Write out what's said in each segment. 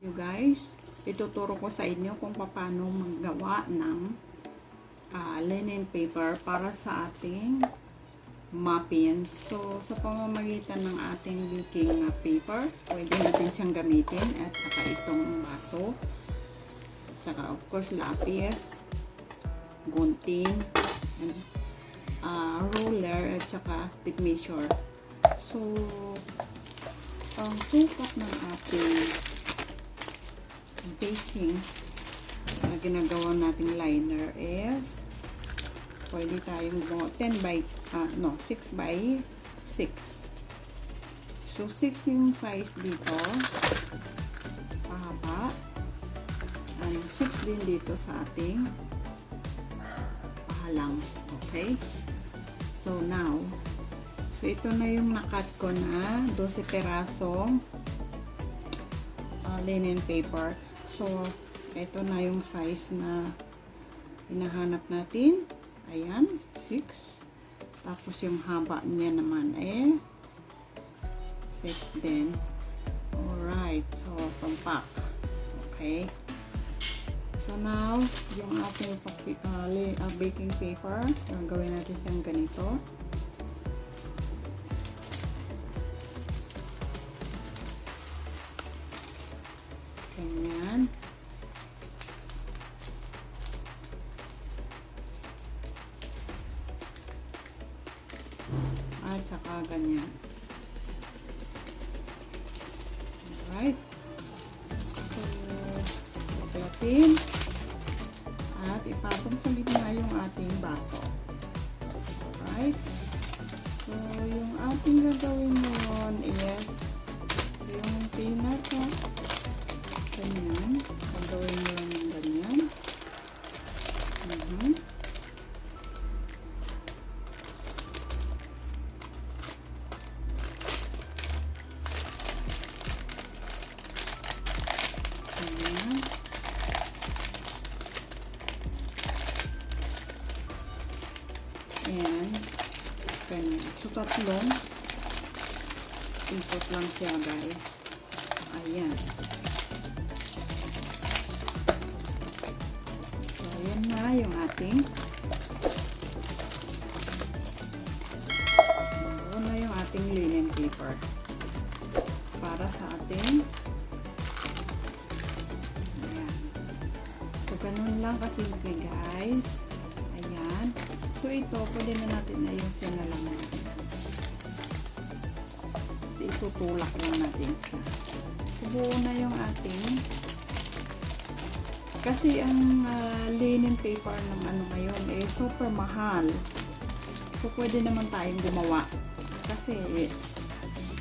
You guys, ituturo ko sa inyo kung paano maggawa ng linen paper para sa ating muffins. So, sa pamamagitan ng ating baking paper, pwede natin siyang gamitin at saka itong baso. At saka of course lapis, gunting, and, roller at saka tape measure. So, ang sukat ng ating baking na ginagawa nating liner is pwede tayong gumawa 6 by 6. So 6 yung size dito pahaba and 6 din dito sa ating pahalang. Okay, so now ito na yung nakat ko na 12 perasong linen paper. So, ito na yung size na hinahanap natin. Ayan, 6. Tapos yung haba niya naman 6 din. Alright, so tumpak. Okay. So now, yung ating baking paper, gagawin natin siyang ganito. Ganyan. At saka ganyan. Alright. So, buklatin. At ipatong sa gitna yung ating baso. Alright. So, yung ating gagawin ngayon is yung pinaka ganyan. Gagawin mo lang yung ganyan. Ganyan. And ganyan. So, tatlong ikot lang siya, guys. Ayan. Ayan na yung ating linen paper para sa ating ayan. So, ganun lang kasimple, guys. Ayan. So, ito, pwede na natin ayusin na lang natin. Itutulak lang natin siya. So, buo na yung ating kasi ang linen paper ng ngayon super mahal. So, pwede naman tayong gumawa. Kasi,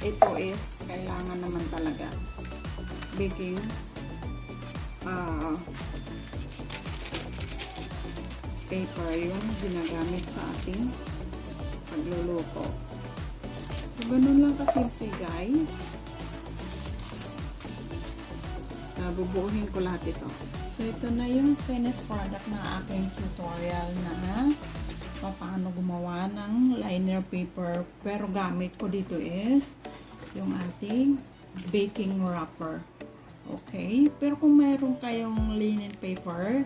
ito is kailangan naman talaga baking paper yung ginagamit sa ating pagluluto. So, ganun lang kasimple, guys. Bubuuhin ko lahat ito. So, ito na yung finished product na aking tutorial na paano gumawa ng liner paper. Pero gamit ko dito is yung ating baking wrapper. Okay? Pero kung mayroon kayong linen paper,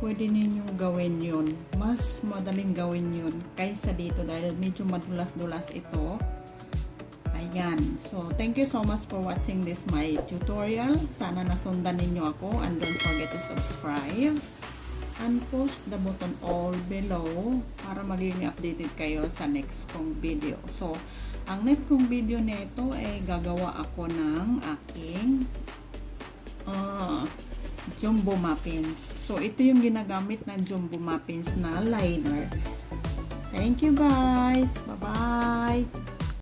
pwede ninyong gawin yun. Mas madaling gawin yun kaysa dito dahil medyo madulas-dulas ito. Ayan. So, thank you so much for watching this my tutorial. Sana nasundan ninyo ako and don't forget to subscribe and push the button all below para maging updated kayo sa next kong video. So, ang next kong video nito ay gagawa ako ng aking jumbo muffins. So, ito yung ginagamit ng jumbo muffins na liner. Thank you, guys. Bye-bye.